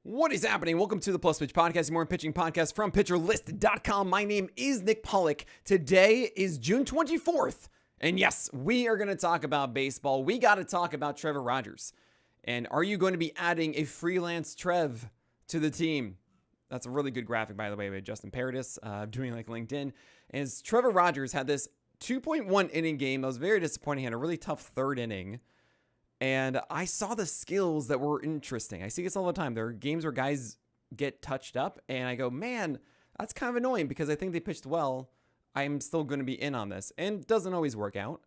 What is happening? Welcome to the Plus Pitch Podcast, more pitching podcast from pitcherlist.com. My name is Nick Pollack. Today is June 24th. And yes, we are going to talk about baseball. We got to talk about Trevor Rogers. And are you going to be adding a freelance Trev to the team? That's a really good graphic, by the way, by Justin Paradis, doing like LinkedIn. As Trevor Rogers had this 2.1 inning game that was very disappointing. He had a really tough third inning. And I saw the skills that were interesting. I see this all the time. There are games where guys get touched up, and I go, man, that's kind of annoying because I think they pitched well. I'm still going to be in on this. And it doesn't always work out.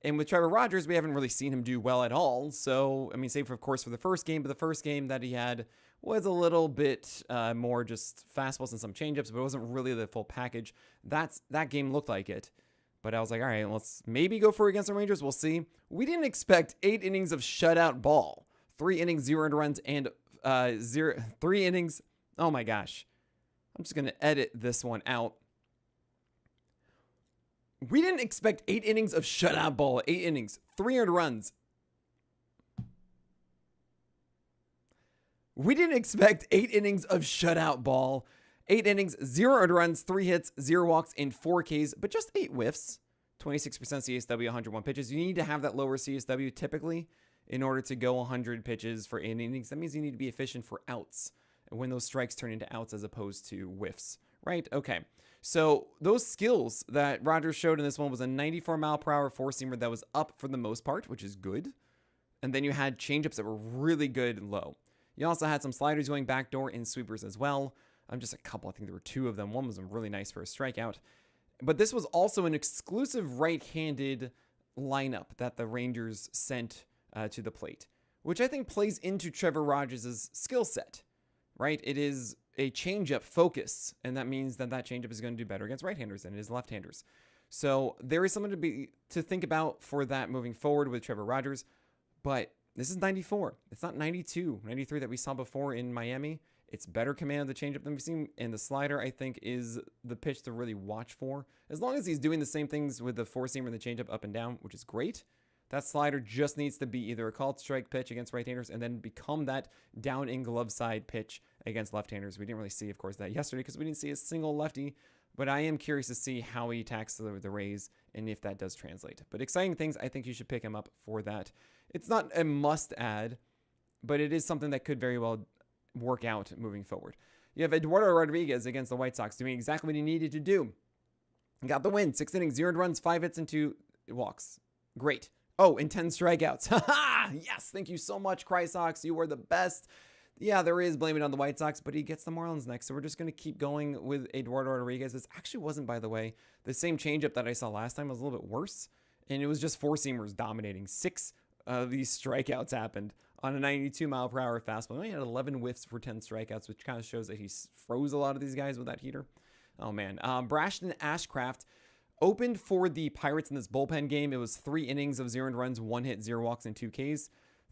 And with Trevor Rogers, we haven't really seen him do well at all. So, I mean, save for, of course, for the first game. But the first game that he had was a little bit more just fastballs and some changeups, but it wasn't really the full package. That game looked like it. But I was like, all right, let's maybe go for it against the Rangers. We'll see. We didn't expect 8 innings of shutout ball. 3 innings, 0 earned runs, and 3 innings. Oh my gosh. I'm just going to edit this one out. We didn't expect 8 innings of shutout ball. 8 innings, 3 earned runs. We didn't expect 8 innings of shutout ball. 8 innings, 0 earned runs, 3 hits, 0 walks, and 4 Ks, but just 8 whiffs. 26% CSW, 101 pitches. You need to have that lower CSW typically in order to go 100 pitches for 8 innings. That means you need to be efficient for outs and when those strikes turn into outs as opposed to whiffs, right? Okay, so those skills that Rogers showed in this one was a 94 mile per hour four-seamer that was up for the most part, which is good. And then you had changeups that were really good and low. You also had some sliders going backdoor and sweepers as well. Just a couple. I think there were 2 of them. One was really nice for a strikeout. But this was also an exclusive right-handed lineup that the Rangers sent to the plate, which I think plays into Trevor Rogers' skill set, right? It is a changeup focus, and that means that changeup is going to do better against right-handers than it is left-handers. So there is something to think about for that moving forward with Trevor Rogers. But this is 94. It's not 92, 93 that we saw before in Miami. It's better command of the changeup than we've seen, and the slider, I think, is the pitch to really watch for. As long as he's doing the same things with the four-seamer and the changeup up and down, which is great, that slider just needs to be either a called strike pitch against right-handers and then become that down in glove side pitch against left-handers. We didn't really see, of course, that yesterday because we didn't see a single lefty, but I am curious to see how he attacks the Rays and if that does translate. But exciting things, I think you should pick him up for that. It's not a must-add, but it is something that could very well work out moving forward. You have Eduardo Rodriguez against the White Sox doing exactly what he needed to do. Got the win. 6 innings, 0 runs, 5 hits, and 2 walks. Great. Oh, and 10 strikeouts. Yes, thank you so much, Cry Sox. You were the best. Yeah, there is blaming on the White Sox, but he gets the Marlins next. So we're just going to keep going with Eduardo Rodriguez. This actually wasn't, by the way, the same changeup that I saw last time. It was a little bit worse. And it was just four-seamers dominating. 6 of these strikeouts happened on a 92 mile per hour fastball. He only had 11 whiffs for 10 strikeouts, which kind of shows that he froze a lot of these guys with that heater. Oh, man. Brashton Ashcraft opened for the Pirates in this bullpen game. It was 3 innings of 0 runs, 1 hit, 0 walks, and 2 Ks.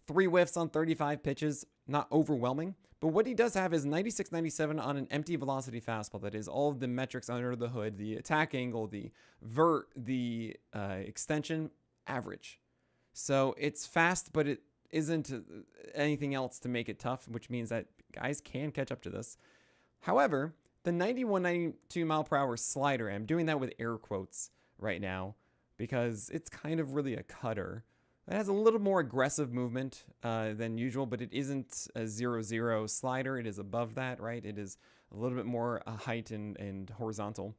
3 whiffs on 35 pitches. Not overwhelming. But what he does have is 96-97 on an empty velocity fastball. That is all of the metrics under the hood, the attack angle, the vert, the extension, average. So it's fast, but it isn't anything else to make it tough, which means that guys can catch up to this. However, the 91-92 mile per hour slider, I'm doing that with air quotes right now because it's kind of really a cutter. It has a little more aggressive movement than usual, but it isn't a 0-0 slider. It is above that, right? It is a little bit more height and horizontal.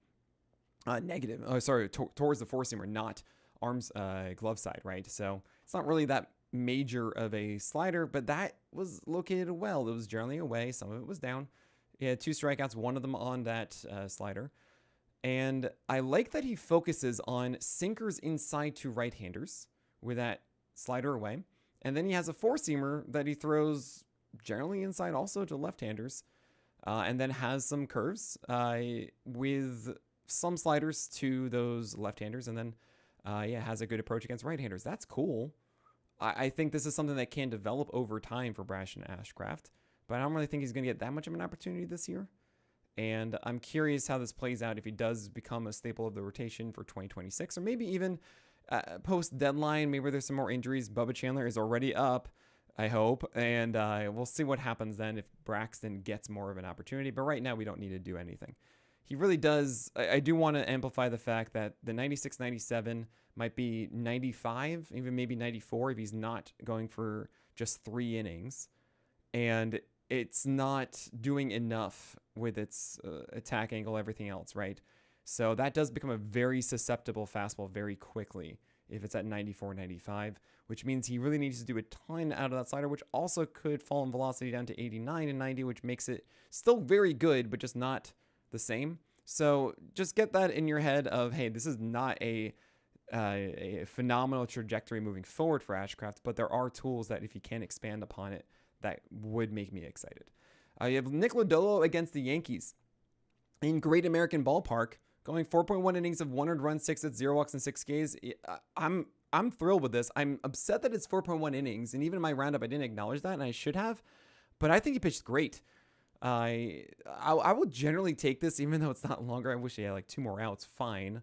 Negative. Oh, sorry, towards the four-seamer, not arms, glove side, right? So it's not really that major of a slider, but that was located well. It was generally away. Some of it was down. He had 2 strikeouts, one of them on that slider. And I like that he focuses on sinkers inside to right-handers with that slider away. And then he has a four-seamer that he throws generally inside also to left-handers. And then has some curves with some sliders to those left-handers. And then, has a good approach against right-handers. That's cool. I think this is something that can develop over time for Brashton Ashcraft. But I don't really think he's going to get that much of an opportunity this year. And I'm curious how this plays out if he does become a staple of the rotation for 2026. Or maybe even post-deadline, maybe there's some more injuries. Bubba Chandler is already up. I hope. And we'll see what happens then if Braxton gets more of an opportunity. But right now, we don't need to do anything. He really does. I do want to amplify the fact that the 96, 97 might be 95, even maybe 94 if he's not going for just 3 innings. And it's not doing enough with its attack angle, everything else, right? So that does become a very susceptible fastball very quickly if it's at 94, 95, which means he really needs to do a ton out of that slider, which also could fall in velocity down to 89 and 90, which makes it still very good, but just not the same. So just get that in your head of, hey, this is not a phenomenal trajectory moving forward for Ashcraft, but there are tools that if you can expand upon it, that would make me excited. You have Nick Lodolo against the Yankees in Great American Ballpark, going 4.1 innings of 100 runs, 6 hits, 0 walks, and 6 Ks. I'm thrilled with this. I'm upset that it's 4.1 innings, and even in my roundup, I didn't acknowledge that, and I should have. But I think he pitched great. I will generally take this, even though it's not longer. I wish he had like 2 more outs. Fine.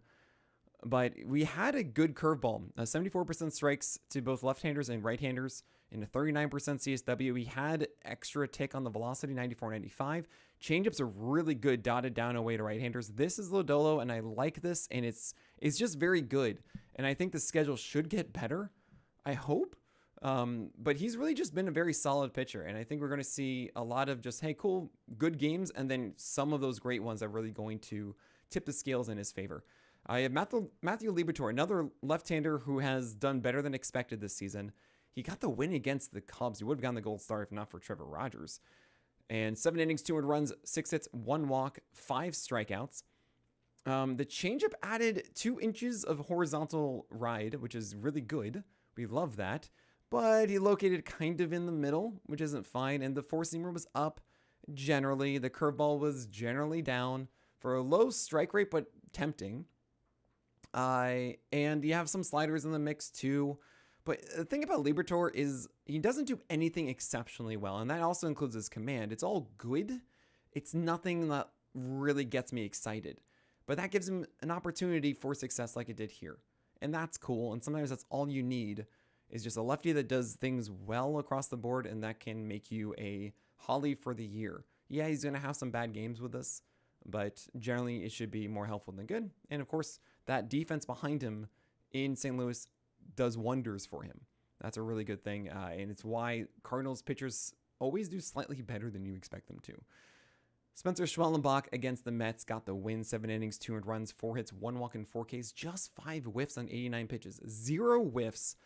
But we had a good curveball. 74% strikes to both left-handers and right-handers, and a 39% CSW. We had extra tick on the velocity, 94, 95. Changeups are really good, dotted down away to right-handers. This is Lodolo, and I like this, and it's just very good. And I think the schedule should get better, I hope. But he's really just been a very solid pitcher, and I think we're going to see a lot of just, hey, cool, good games, and then some of those great ones are really going to tip the scales in his favor. I have Matthew Liberatore, another left-hander who has done better than expected this season. He got the win against the Cubs. He would have gotten the gold star if not for Trevor Rogers. And 7 innings, 200 runs, 6 hits, 1 walk, 5 strikeouts. The changeup added 2 inches of horizontal ride, which is really good. We love that. But he located kind of in the middle, which isn't fine. And the 4-seamer was up generally. The curveball was generally down for a low strike rate, but tempting. And you have some sliders in the mix too. But the thing about Liberatore is he doesn't do anything exceptionally well, and that also includes his command. It's all good. It's nothing that really gets me excited. But that gives him an opportunity for success like it did here. And that's cool, and sometimes that's all you need is just a lefty that does things well across the board, and that can make you a Holly for the year. Yeah, he's going to have some bad games with this, but generally it should be more helpful than good. And of course, that defense behind him in St. Louis does wonders for him. That's a really good thing, and it's why Cardinals pitchers always do slightly better than you expect them to. Spencer Schwellenbach against the Mets got the win. 7 innings, 200 runs, 4 hits, 1 walk, and 4 Ks. Just 5 whiffs on 89 pitches. 0 whiffs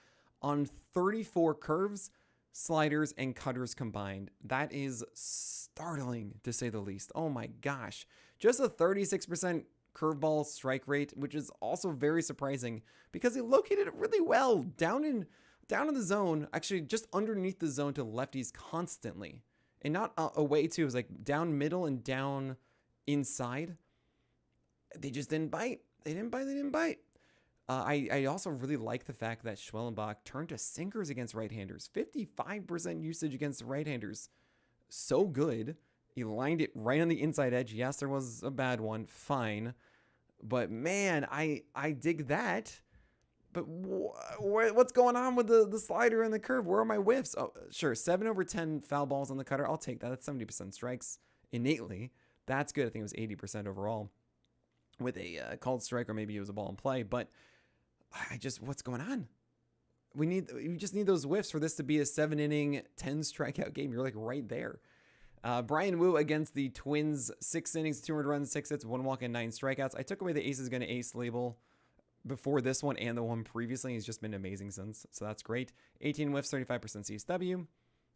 on 34 curves, sliders, and cutters combined. That is startling, to say the least. Oh my gosh. Just a 36% curveball strike rate, which is also very surprising because he located it really well down in the zone, actually just underneath the zone to lefties constantly, and not away too. It was like down middle and down inside. They just didn't bite. They didn't bite. I also really like the fact that Schwellenbach turned to sinkers against right-handers. 55% usage against right-handers. So good. He lined it right on the inside edge. Yes, there was a bad one. Fine. But man, I dig that. But what's going on with the slider and the curve? Where are my whiffs? Oh, sure. 7 over 10 foul balls on the cutter. I'll take that. That's 70% strikes innately. That's good. I think it was 80% overall with a called strike, or maybe it was a ball in play. But what's going on? We just need those whiffs for this to be a 7-inning, 10 strikeout game. You're like right there. Brian Wu against the Twins, 6 innings, 200 runs, 6 hits, 1 walk, and 9 strikeouts. I took away the ace is going to ace label before this one and the one previously. He's just been amazing since, so that's great. 18 whiffs, 35% CSW.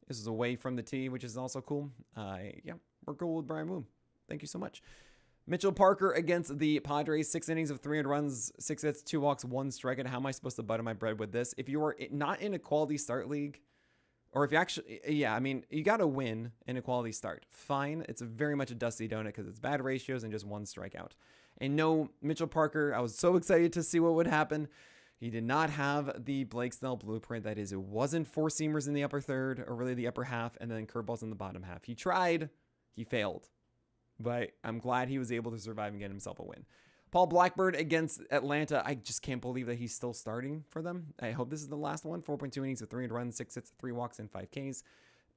This is away from the tee, which is also cool. Yeah, we're cool with Brian Wu. Thank you so much. Mitchell Parker against the Padres, 6 innings of 300 runs, 6 hits, 2 walks, 1 strikeout. How am I supposed to butter my bread with this? If you are not in a quality start league, or if you actually, yeah, I mean, you got to win in a quality start. Fine. It's very much a dusty donut because it's bad ratios and just 1 strikeout. And no, Mitchell Parker, I was so excited to see what would happen. He did not have the Blake Snell blueprint. That is, it wasn't 4-seamers in the upper third, or really the upper half, and then curveballs in the bottom half. He tried. He failed. But I'm glad he was able to survive and get himself a win. Paul Blackburn against Atlanta. I just can't believe that he's still starting for them. I hope this is the last one. 4.2 innings with 3 runs, 6 hits, 3 walks, and 5 Ks.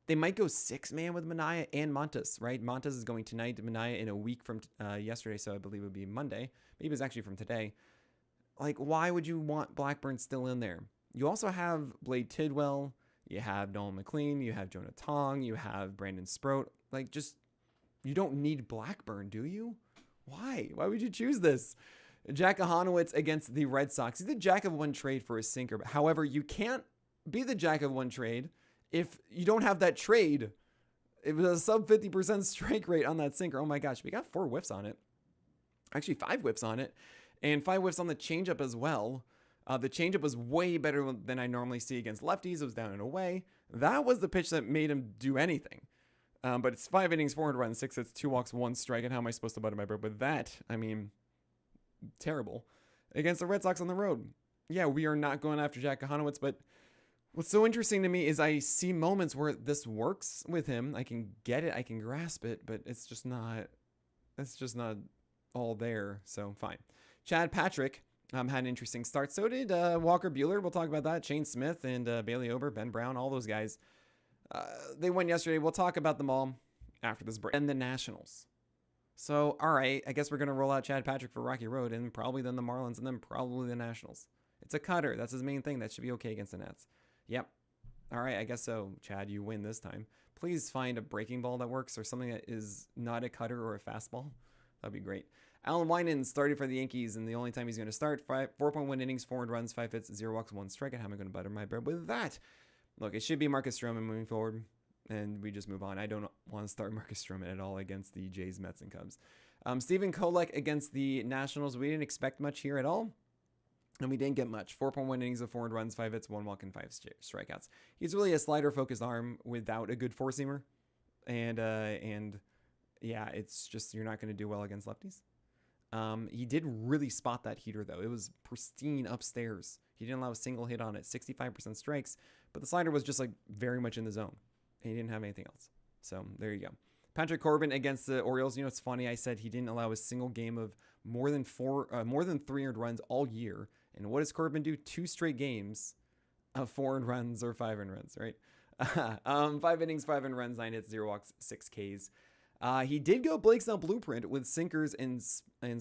They might go 6-man with Minaya and Montes, right? Montes is going tonight. Minaya in a week from yesterday, so I believe it would be Monday. Maybe it was actually from today. Like, why would you want Blackburn still in there? You also have Blade Tidwell. You have Nolan McLean. You have Jonah Tong. You have Brandon Sproat. Like, just, you don't need Blackburn, do you? Why? Why would you choose this? Jack Ahanowitz against the Red Sox. He's the jack of one trade for a sinker. However, you can't be the jack of one trade if you don't have that trade. It was a sub 50% strike rate on that sinker. Oh my gosh, we got 4 whiffs on it. Actually, 5 whiffs on it. And 5 whiffs on the changeup as well. The changeup was way better than I normally see against lefties. It was down and away. That was the pitch that made him do anything. But it's 5 innings, 400 runs, 6 hits, 2 walks, 1 strike. And how am I supposed to butter my bread with that? I mean, terrible. Against the Red Sox on the road. Yeah, we are not going after Jack Ahanowitz, but what's so interesting to me is I see moments where this works with him. I can get it, I can grasp it, but it's just not all there. So fine. Chad Patrick had an interesting start. So did Walker Buehler. We'll talk about that. Shane Smith and Bailey Ober, Ben Brown, all those guys. They won yesterday. We'll talk about them all after this break. And the Nationals. So, all right, I guess we're going to roll out Chad Patrick for Rocky Road and probably then the Marlins and then probably the Nationals. It's a cutter. That's his main thing. That should be okay against the Nats. Yep. All right, I guess so. Chad, you win this time. Please find a breaking ball that works or something that is not a cutter or a fastball. That'd be great. Alan Wynan started for the Yankees, and the only time he's going to start, 4.1 innings, 4 runs, 5 hits, 0 walks, 1 strikeout. How am I going to butter my bread with that? Look, it should be Marcus Stroman moving forward, and we just move on. I don't want to start Marcus Stroman at all against the Jays, Mets, and Cubs. Stephen Pollack against the Nationals. We didn't expect much here at all, and we didn't get much. 4.1 innings of 4 runs, 5 hits, 1 walk, and 5 strikeouts. He's really a slider-focused arm without a good four-seamer, and yeah, it's just you're not going to do well against lefties. He did really spot that heater, though. It was pristine upstairs. He didn't allow a single hit on it, 65% strikes, but the slider was just like very much in the zone. And he didn't have anything else. So there you go. Patrick Corbin against the Orioles. You know, it's funny. I said he didn't allow a single game of more than 300 runs all year. And what does Corbin do? 2 straight games of 4 runs or 5 runs, right? 5 innings, 5 runs, 9 hits, 0 walks, 6 Ks. He did go Blake Snell blueprint with sinkers and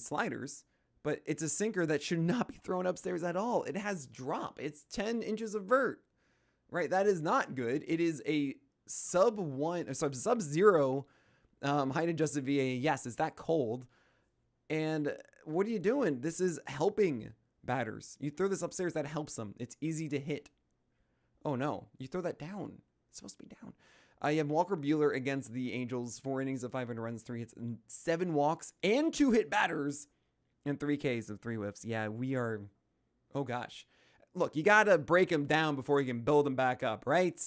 sliders, but it's a sinker that should not be thrown upstairs at all. It has drop. It's 10 inches of vert, right? That is not good. It is a sub-zero height adjusted VA. Yes, it's that cold. And what are you doing? This is helping batters. You throw this upstairs, that helps them. It's easy to hit. Oh no, you throw that down. It's supposed to be down. You have Walker Buehler against the Angels, 4 innings of 500 runs, 3 hits, and 7 walks, and 2 hit batters, and 3 Ks of 3 whiffs. Yeah, we are, oh gosh. Look, you got to break him down before you can build him back up, right?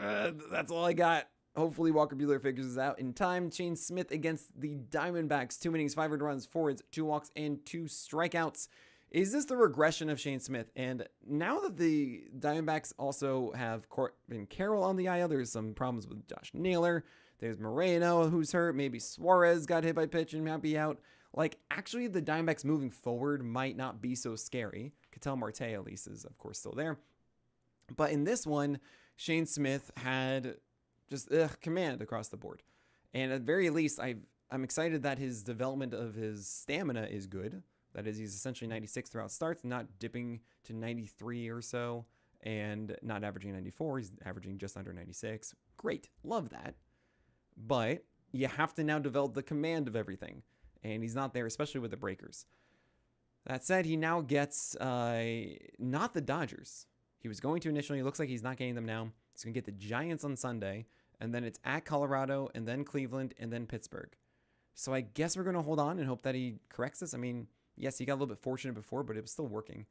That's all I got. Hopefully Walker Buehler figures this out in time. Shane Smith against the Diamondbacks, 2 innings, 500 runs, 4 hits, 2 walks, and 2 strikeouts. Is this the regression of Shane Smith? And now that the Diamondbacks also have Corbin Carroll on the IL, there's some problems with Josh Naylor. There's Moreno, who's hurt. Maybe Suarez got hit by pitch and might be out. Like, actually, the Diamondbacks moving forward might not be so scary. Ketel Marte, at least, is, of course, still there. But in this one, Shane Smith had just command across the board. And at the very least, I'm excited that his development of his stamina is good. That is, he's essentially 96 throughout starts, not dipping to 93 or so, and not averaging 94. He's averaging just under 96. Great. Love that. But you have to now develop the command of everything, and he's not there, especially with the breakers. That said, he now gets not the Dodgers. He was going to initially. It looks like he's not getting them now. He's going to get the Giants on Sunday, and then it's at Colorado, and then Cleveland, and then Pittsburgh. So I guess we're going to hold on and hope that he corrects this. I mean, yes, he got a little bit fortunate before, but it was still working.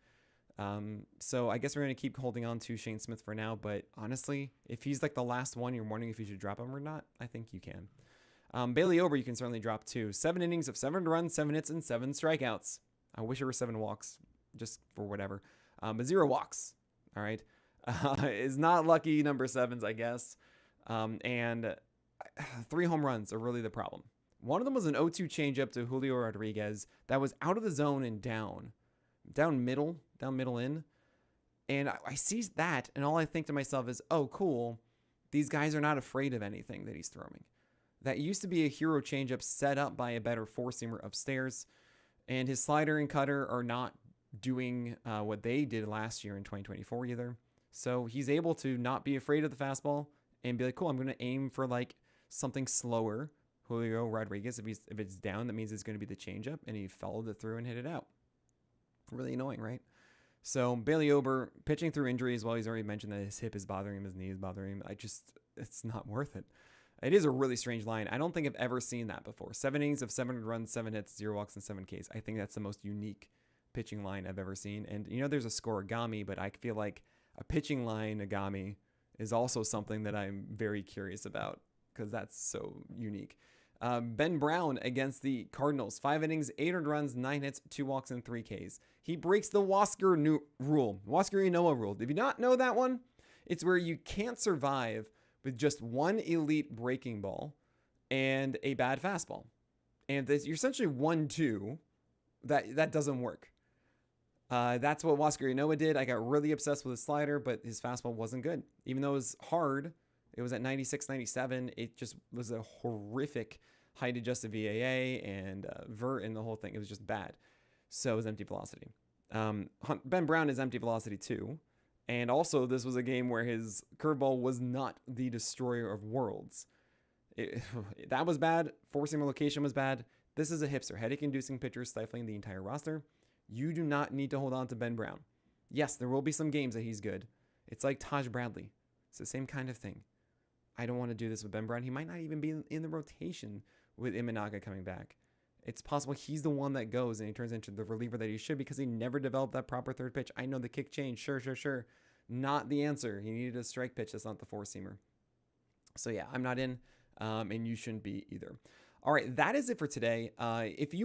So I guess we're going to keep holding on to Shane Smith for now. But honestly, if he's like the last one, you're wondering if you should drop him or not, I think you can. Bailey Ober, you can certainly drop too. 7 innings of 7 runs, 7 hits, and 7 strikeouts. I wish it were 7 walks, just for whatever. But 0 walks, all right? Is not lucky number 7s, I guess. And 3 home runs are really the problem. One of them was an 0-2 changeup to Julio Rodriguez that was out of the zone and down middle in. And I see that, and all I think to myself is, oh, cool. These guys are not afraid of anything that he's throwing. That used to be a hero changeup set up by a better four-seamer upstairs, and his slider and cutter are not doing what they did last year in 2024 either. So he's able to not be afraid of the fastball and be like, cool, I'm going to aim for like something slower. Julio Rodriguez, if it's down, that means it's going to be the changeup, and he followed it through and hit it out. Really annoying, right? So Bailey Ober pitching through injuries. Well, he's already mentioned that his hip is bothering him, his knee is bothering him. It's not worth it. It is a really strange line. I don't think I've ever seen that before. 7 innings of 7 runs, 7 hits, 0 walks, and 7 Ks. I think that's the most unique pitching line I've ever seen. And there's a scoreagami, but I feel like a pitching line agami is also something that I'm very curious about because that's so unique. Ben Brown against the Cardinals. 5 innings, 8 earned runs, 9 hits, 2 walks, and 3 Ks. He breaks the Huascar rule. Huascar-Ynoa rule. Did you not know that one? It's where you can't survive with just one elite breaking ball and a bad fastball. And you're essentially 1-2. That doesn't work. That's what Huascar-Ynoa did. I got really obsessed with his slider, but his fastball wasn't good. Even though it was hard, it was at 96, 97. It just was a horrific height adjusted VAA and vert and the whole thing. It was just bad. So it was empty velocity. Ben Brown is empty velocity too. And also this was a game where his curveball was not the destroyer of worlds. That was bad. Four-seamer location was bad. This is a hipster, headache-inducing pitcher stifling the entire roster. You do not need to hold on to Ben Brown. Yes, there will be some games that he's good. It's like Taj Bradley. It's the same kind of thing. I don't want to do this with Ben Brown. He might not even be in the rotation with Imanaga coming back. It's possible he's the one that goes and he turns into the reliever that he should because he never developed that proper third pitch. I know the kick change. Sure. Not the answer. He needed a strike pitch. That's not the four-seamer. So yeah, I'm not in, and you shouldn't be either. All right, that is it for today. If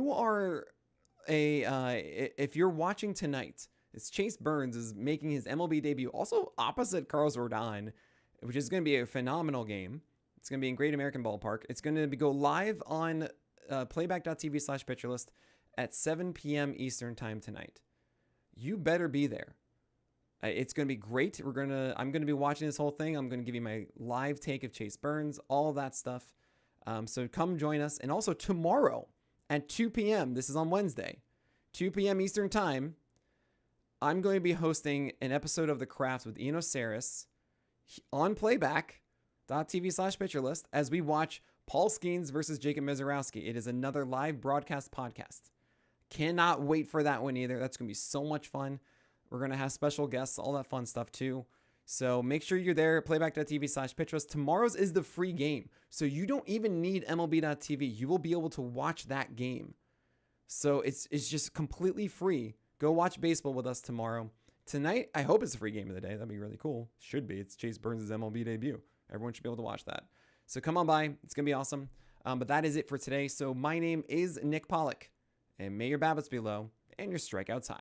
you're watching tonight, it's Chase Burns is making his MLB debut, also opposite Carlos Rodon, which is going to be a phenomenal game. It's going to be in Great American Ballpark. It's going to go live on playback.tv/pitcherlist at 7 p.m. Eastern time tonight. You better be there. It's going to be great. I'm going to be watching this whole thing. I'm going to give you my live take of Chase Burns, all that stuff. So come join us. And also tomorrow at 2 p.m., this is on Wednesday, 2 p.m. Eastern time, I'm going to be hosting an episode of The Craft with Ian Osiris on playback.tv/pitcherlist as we watch Paul Skeens versus Jacob Mizorowski. It is another live broadcast podcast. Cannot wait for that one either. That's going to be so much fun. We're going to have special guests, all that fun stuff too. So make sure you're there at playback.tv/pitcherlist. Tomorrow's is the free game. So you don't even need MLB.tv. You will be able to watch that game. So it's just completely free. Go watch baseball with us tomorrow. Tonight, I hope it's a free game of the day. That'd be really cool. Should be. It's Chase Burns' MLB debut. Everyone should be able to watch that. So come on by. It's going to be awesome. But that is it for today. So my name is Nick Pollack. And may your BABIPs be low and your strikeouts high.